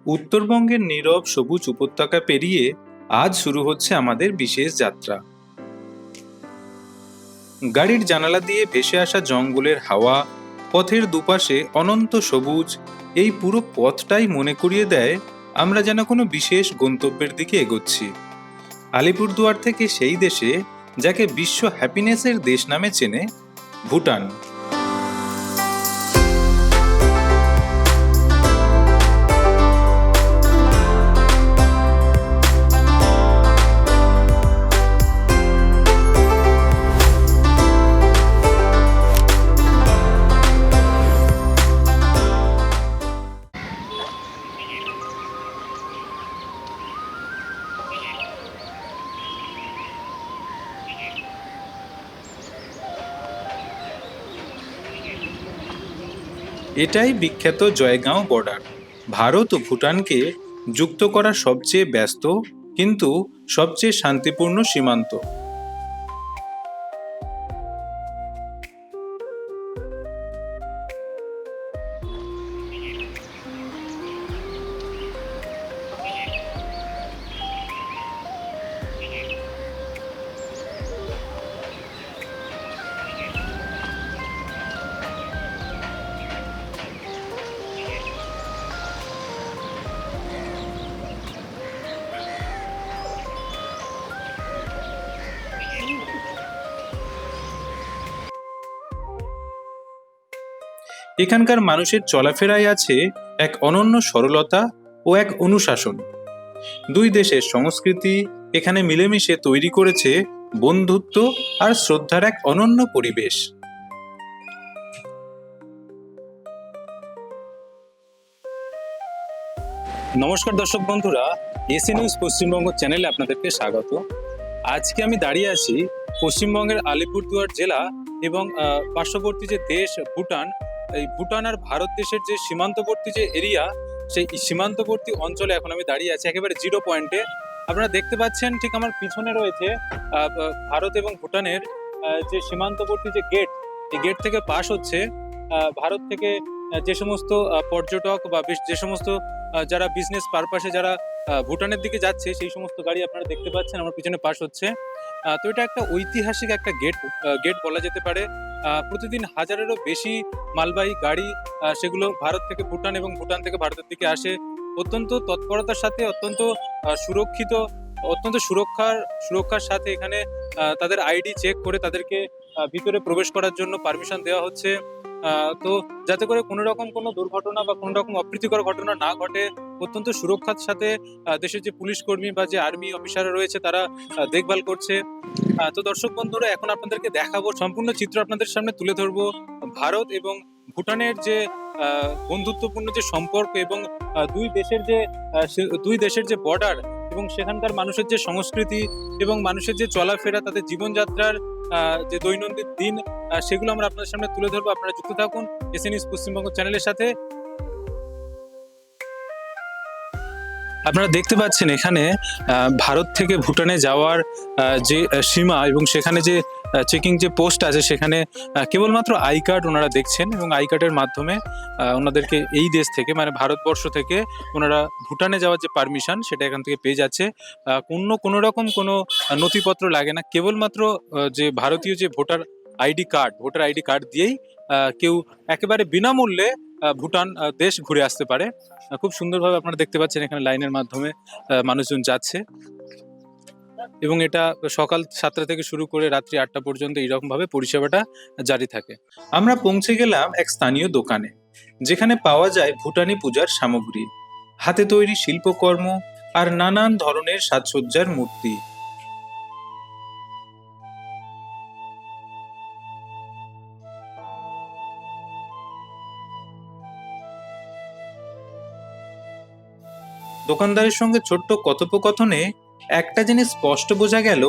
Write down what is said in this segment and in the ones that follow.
উত্তরবঙ্গের নীরব সবুজ উপত্যকা পেরিয়ে আজ শুরু হচ্ছে আমাদের বিশেষ যাত্রা। গাড়ির জানালা দিয়ে ভেসে আসা জঙ্গলের হাওয়া, পথের দুপাশে অনন্ত সবুজ, এই পুরো পথটাই মনে করিয়ে দেয় আমরা যেন কোনো বিশেষ গন্তব্যের দিকে এগোচ্ছি। আলিপুরদুয়ার থেকে সেই দেশে যাকে বিশ্ব হ্যাপিনেসের দেশ নামে চেনে, ভুটান। এটাই বিখ্যাত জয়গাঁও বর্ডার, ভারত ও ভুটানকে যুক্ত করা সবচেয়ে ব্যস্ত কিন্তু সবচেয়ে শান্তিপূর্ণ সীমান্ত। এখানকার মানুষের চলাফেরায় আছে এক অনন্য সরলতা ও এক অনুশাসন। দুই দেশের সংস্কৃতি এখানে মিলেমিশে তৈরি করেছে বন্ধুত্ব আর শ্রদ্ধার এক অনন্য পরিবেশ। নমস্কার দর্শক বন্ধুরা, এসি নিউজ পশ্চিমবঙ্গ চ্যানেলে আপনাদেরকে স্বাগত। আজকে আমি দাঁড়িয়ে আছি পশ্চিমবঙ্গের আলিপুরদুয়ার জেলা এবং পার্শ্ববর্তী যে দেশ ভুটান, এই ভুটান আর ভারত দেশের যে সীমান্তবর্তী যে এরিয়া, সেই সীমান্তবর্তী অঞ্চলে এখন আমি দাঁড়িয়ে আছি একেবারে জিরো পয়েন্টে। আপনারা দেখতে পাচ্ছেন ঠিক আমার পিছনে রয়েছে ভারত এবং ভুটানের যে সীমান্তবর্তী যে গেট, এই গেট থেকে পাস হচ্ছে ভারত থেকে যে সমস্ত পর্যটক বা যে সমস্ত যারা বিজনেস পারপাসে যারা ভুটানের দিকে যাচ্ছে, সেই সমস্ত গাড়ি আপনারা দেখতে পাচ্ছেন আমার পিছনে পাস হচ্ছে। তো এটা একটা ঐতিহাসিক একটা গেট বলা যেতে পারে। প্রতিদিন হাজারেরও বেশি মালবাহী গাড়ি সেগুলো ভারত থেকে ভুটান এবং ভুটান থেকে ভারতের দিকে আসে। অত্যন্ত তৎপরতার সাথে, অত্যন্ত সুরক্ষিত, অত্যন্ত সুরক্ষার সাথে এখানে তাদের আইডি চেক করে তাদেরকে ভিতরে প্রবেশ করার জন্য পারমিশন দেওয়া হচ্ছে। তো যাতে করে কোনো রকম কোনো দুর্ঘটনা বা কোনো রকম অপ্রীতিকর ঘটনা না ঘটে, অত্যন্ত সুরক্ষার সাথে দেশের যে পুলিশ কর্মী বা যে আর্মি অফিসাররা রয়েছে তারা দেখভাল করছে। তো দর্শক বন্ধুরা, এখন আপনাদেরকে দেখাবো, সম্পূর্ণ চিত্র আপনাদের সামনে তুলে ধরবো ভারত এবং ভুটানের যে বন্ধুত্বপূর্ণ যে সম্পর্ক এবং দুই দেশের যে বর্ডার এবং সেখানকার মানুষের যে সংস্কৃতি এবং মানুষের যে চলাফেরা, তাদের জীবনযাত্রার যে দৈনন্দিন দিন, সেগুলো আমরা আপনাদের সামনে তুলে ধরবো। আপনারা যুক্ত থাকুন এসএ নিউজ পশ্চিমবঙ্গ চ্যানেলের সাথে। আপনারা দেখতে পাচ্ছেন এখানে ভারত থেকে ভুটানে যাওয়ার যে সীমা এবং সেখানে যে চেকিং যে পোস্ট আছে, সেখানে কেবলমাত্র আই কার্ড ওনারা দেখছেন এবং আই কার্ডের মাধ্যমে ওনাদেরকে এই দেশ থেকে, মানে ভারতবর্ষ থেকে ওনারা ভুটানে যাওয়ার যে পারমিশন সেটা এখান থেকে পেয়ে যাচ্ছে। কোনো রকম কোনো নথিপত্র লাগে না, কেবলমাত্র যে ভারতীয় যে ভোটার আইডি কার্ড দিয়েই কেউ একেবারে বিনামূল্যে ভুটান দেশ ঘুরে আসতে পারে। খুব সুন্দরভাবে আপনারা দেখতে পাচ্ছেন এখানে লাইনের মাধ্যমে মানুষজন যাচ্ছে এবং এটা সকাল 7টা থেকে শুরু করে রাত্রি 8টা পর্যন্ত এইরকম ভাবে পরিষেবাটা জারি থাকে। আমরা পৌঁছে গেলাম এক স্থানীয় দোকানে, যেখানে পাওয়া যায় ভুটানি পূজার সামগ্রী, হাতে তৈরি শিল্পকর্ম আর নানান ধরনের সাজসজ্জার মূর্তি। দোকানদারের সঙ্গে ছোট্ট কথোপকথনে একটা জিনিস স্পষ্ট বোঝা গেল,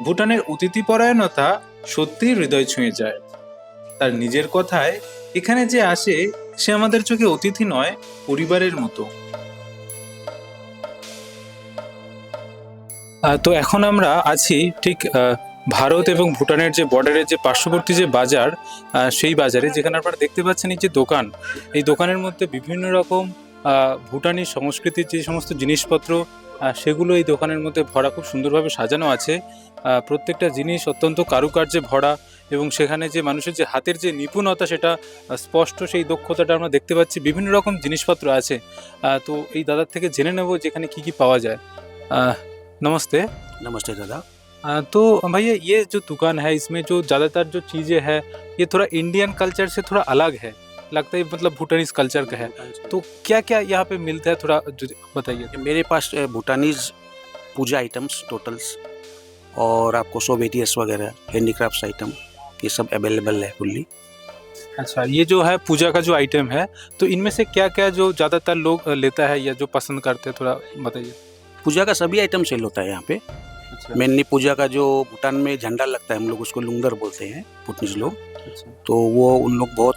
ভুটানের অতিথিপরায়ণতা সত্যিই হৃদয় ছুঁয়ে যায়। তার নিজের কথায়, এখানে যে আসে সে আমাদের চোখে অতিথি নয়, পরিবারের মতো। তো এখন আমরা আছি ঠিক ভারত এবং ভুটানের যে বর্ডারের যে পার্শ্ববর্তী যে বাজার, সেই বাজারে, যেখানে আপনারা দেখতে পাচ্ছেন এই যে দোকান, এই দোকানের মধ্যে বিভিন্ন রকম ভুটানি সংস্কৃতির যে সমস্ত জিনিসপত্র সেগুলো এই দোকানের মধ্যে ভরা, খুব সুন্দরভাবে সাজানো আছে। প্রত্যেকটা জিনিস অত্যন্ত কারুকার্যে ভরা এবং সেখানে যে মানুষের যে হাতের যে নিপুণতা সেটা স্পষ্ট, সেই দক্ষতাটা আমরা দেখতে পাচ্ছি। বিভিন্ন রকম জিনিসপত্র আছে। তো এই দাদার থেকে জেনে নেব যেখানে কি কি পাওয়া যায়। नमस्ते। नमस्ते दादा। तो भैया ये जो दुकान है इसमें जो ज़्यादातर जो चीज़ें हैं ये थोड़ा इंडियन कल्चर से थोड़ा अलग है, लगता है मतलब भूटानीज कल्चर का है। तो क्या क्या यहाँ पे मिलता है, थोड़ा बताइए। मेरे पास भूटानीज पूजा आइटम्स टोटल्स और आपको सोवेटियर्स वगैरह हैंडीक्राफ्ट्स आइटम ये सब अवेलेबल है फुल्ली। अच्छा, ये जो है पूजा का जो आइटम है, तो इनमें से क्या क्या जो ज़्यादातर लोग लेता है या जो पसंद करते हैं, थोड़ा बताइए। पूजा का सभी आइटम सेल होता है यहाँ पे। अच्छा, मेनली पूजा का जो भूटान में झंडा लगता है, हम लोग उसको लुंगर बोलते हैं भूटनीज लोग, अच्छा, तो वो उन लोग बहुत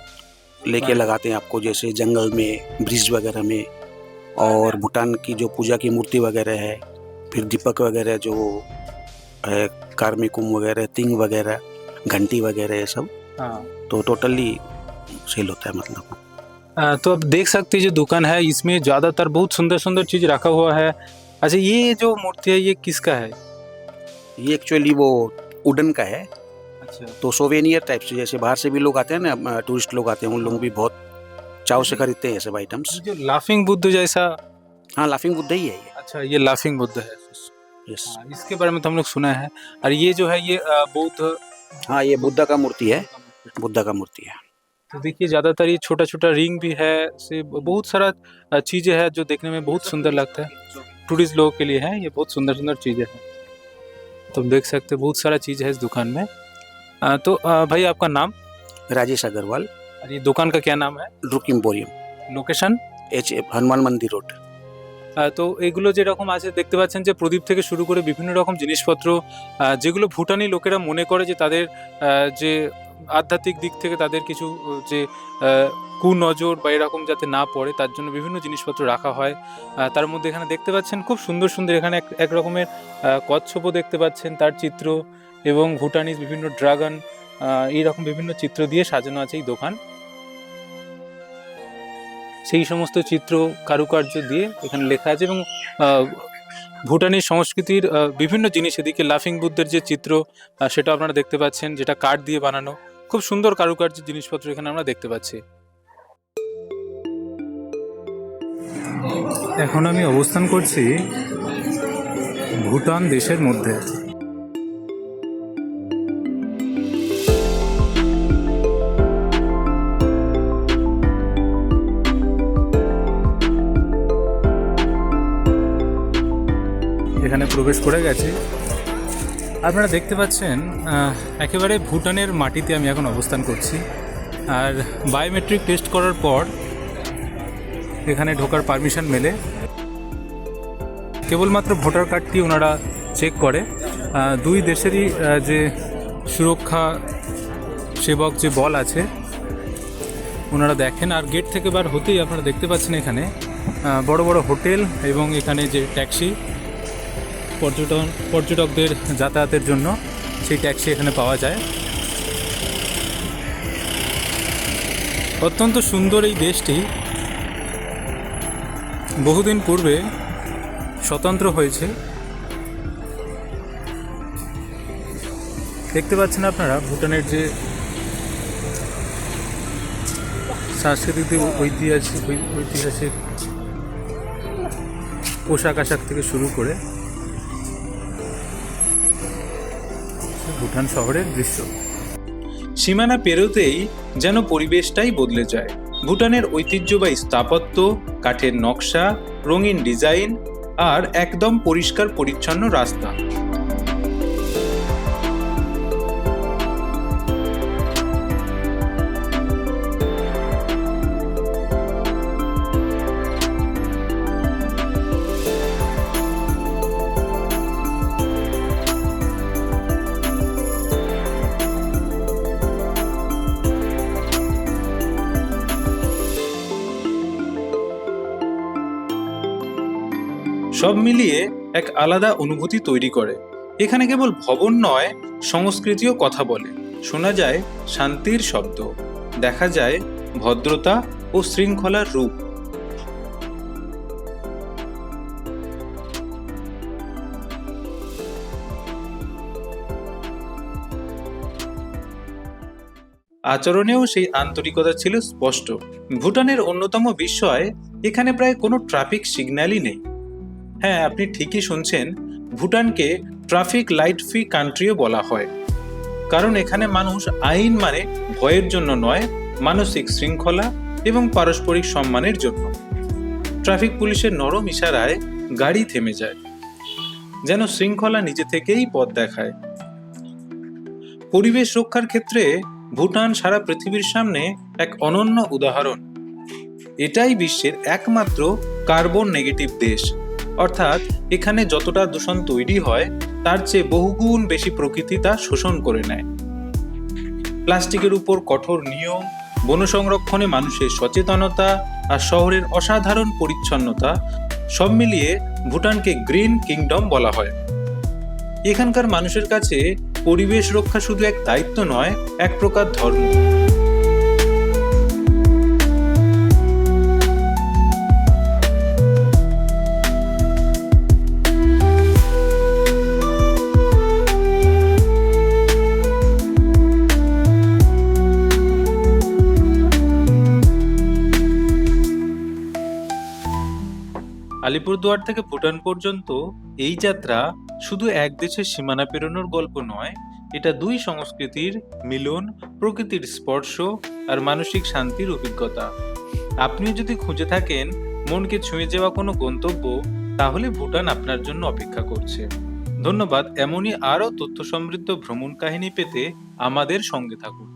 लेके हाँ। लगाते हैं आपको, जैसे जंगल में, ब्रिज वगैरह में। और भूटान की जो पूजा की मूर्ति वगैरह है, फिर दीपक वगैरह जो है, कारमेकुम वगैरह, तिंग वगैरह, घंटी वगैरह, ये सब हाँ। तो टोटली सेल होता है मतलब। तो अब देख सकते हैं जो दुकान है इसमें ज़्यादातर बहुत सुंदर सुंदर चीज़ रखा हुआ है। अच्छा, ये जो मूर्ति है ये किसका है? ये एक्चुअली वो वुडन का है, अच्छा, तो सोवेनियर टाइप से, जैसे बाहर से भी लोग आते हैं ना, टूरिस्ट लोग आते हैं, उन लोग भी बहुत चाव से खरीदते हैं ये सब आइटम्स। जो लाफिंग बुद्ध जैसा। हाँ, लाफिंग बुद्ध ही है ये। अच्छा, ये लाफिंग बुद्ध है। यस। हाँ, इसके बारे में तो हम लोग सुना है। और ये जो है ये बौद्ध। हाँ, ये बुद्धा का मूर्ति है, बुद्धा का मूर्ति है। तो देखिए ज़्यादातर ये छोटा छोटा रिंग भी है, से बहुत सारा चीज़ें हैं जो देखने में बहुत सुंदर लगता है। टूरिस्ट लोगों के लिए है ये, बहुत सुंदर सुंदर चीज़ें हैं। तो देख सकते हैं बहुत सारा चीज़ है इस दुकान में। तो भाई आपका नाम राजेश अग्रवाल, और ये दुकान का क्या नाम है? রুক এম্পোরিয়াম, লোকেশন? হনুমান মন্দির রোড। তো এগুলো যেরকম আছে দেখতে পাচ্ছেন যে প্রদীপ থেকে শুরু করে বিভিন্ন রকম জিনিসপত্র, যেগুলো ভুটানি লোকেরা মনে করে যে তাদের যে আধ্যাত্মিক দিক থেকে তাদের কিছু যে কুনজর বা এরকম যাতে না পড়ে তার জন্য বিভিন্ন জিনিসপত্র রাখা হয়। তার মধ্যে এখানে দেখতে পাচ্ছেন খুব সুন্দর সুন্দর, এখানে এক রকমের কচ্ছপও দেখতে পাচ্ছেন, তার চিত্র, এবং ভুটানিজ বিভিন্ন ড্রাগন, এইরকম বিভিন্ন চিত্র দিয়ে সাজানো আছে এই দোকান। সেই সমস্ত চিত্র কারুকার্য দিয়ে এখানে লেখা আছে, এবং ভুটানি সংস্কৃতির বিভিন্ন জিনিস, এদিকে লাফিং বুদ্ধের যে চিত্র সেটা আপনারা দেখতে পাচ্ছেন, যেটা কাঠ দিয়ে বানানো, খুব সুন্দর কারুকার্য জিনিসপত্র এখানে আমরা দেখতে পাচ্ছি। এখন আমি অবস্থান করছি ভুটান দেশের মধ্যে। এখানে প্রবেশ করে গেছে, আপনারা দেখতে পাচ্ছেন একেবারে ভুটানের মাটিতে আমি এখন অবস্থান করছি। আর বায়োমেট্রিক টেস্ট করার পর এখানে ঢোকার পারমিশন মেলে। কেবলমাত্র ভোটার কার্ডটি ওনারা চেক করে। দুই দেশেরই যে সুরক্ষা সেবক যে বল আছে ওনারা দেখেন। আর গেট থেকে বার হতেই আপনারা দেখতে পাচ্ছেন এখানে বড় বড় হোটেল, এবং এখানে যে ট্যাক্সি পর্যটকদের যাতায়াতের জন্য সেই ট্যাক্সি এখানে পাওয়া যায়। অত্যন্ত সুন্দর এই দেশটি বহুদিন পূর্বে স্বতন্ত্র হয়েছে। দেখতে পাচ্ছেন আপনারা ভুটানের যে সাংস্কৃতিক ঐতিহাসিক পোশাক আশাক থেকে শুরু করে ভুটান শহরের দৃশ্য। সীমানা পেরোতেই যেন পরিবেশটাই বদলে যায়। ভুটানের ঐতিহ্যবাহী স্থাপত্য, কাঠের নকশা, রঙিন ডিজাইন আর একদম পরিষ্কার পরিচ্ছন্ন রাস্তা। সব মিলিয়ে এক আলাদা অনুভূতি তৈরি করে। এখানে কেবল ভবন নয়, সংস্কৃতিও কথা বলে। শোনা যায় শান্তির শব্দ, দেখা যায় ভদ্রতা ও শৃঙ্খলার রূপ। আচরণেও সেই আন্তরিকতা ছিল স্পষ্ট। ভুটানের অন্যতম বিস্ময়, এখানে প্রায় কোনো ট্রাফিক সিগন্যালই নেই। হ্যাঁ, আপনি ঠিকই শুনছেন, ভুটানকে ট্রাফিক লাইট ফ্রি কান্ট্রিও বলা হয়, কারণ এখানে মানুষ আইন মানে ভয়ের জন্য নয়, মানসিক শৃঙ্খলা এবং পারস্পরিক সম্মানের জন্য। ট্রাফিক পুলিশের নরম ইশারায় গাড়ি থেমে যায়, যেন শৃঙ্খলা নিজে থেকেই পথ দেখায়। পরিবেশ রক্ষার ক্ষেত্রে ভুটান সারা পৃথিবীর সামনে এক অনন্য উদাহরণ। এটাই বিশ্বের একমাত্র কার্বন নেগেটিভ দেশ, অর্থাৎ এখানে যতটা দূষণ তৈরি হয় তার চেয়ে বহুগুণ বেশি প্রকৃতি তা শোষণ করে নেয়। প্লাস্টিকের উপর কঠোর নিয়ম, বন সংরক্ষণে মানুষের সচেতনতা আর শহরের অসাধারণ পরিচ্ছন্নতা সব মিলিয়ে ভুটানকে গ্রিন কিংডম বলা হয়। এখানকার মানুষের কাছে পরিবেশ রক্ষা শুধু এক দায়িত্ব নয়, এক প্রকার ধর্ম। আলিপুরদুয়ার থেকে ভুটান পর্যন্ত এই যাত্রা শুধু এক দেশের সীমানা পেরোনোর গল্প নয়, এটা দুই সংস্কৃতির মিলন, প্রকৃতির স্পর্শ আর মানসিক শান্তির অভিজ্ঞতা। আপনিও যদি খুঁজে থাকেন মনকে ছুঁয়ে যাওয়া কোনো গন্তব্য, তাহলে ভুটান আপনার জন্য অপেক্ষা করছে। ধন্যবাদ। এমনই আরও তথ্য সমৃদ্ধ ভ্রমণ কাহিনী পেতে আমাদের সঙ্গে থাকুন।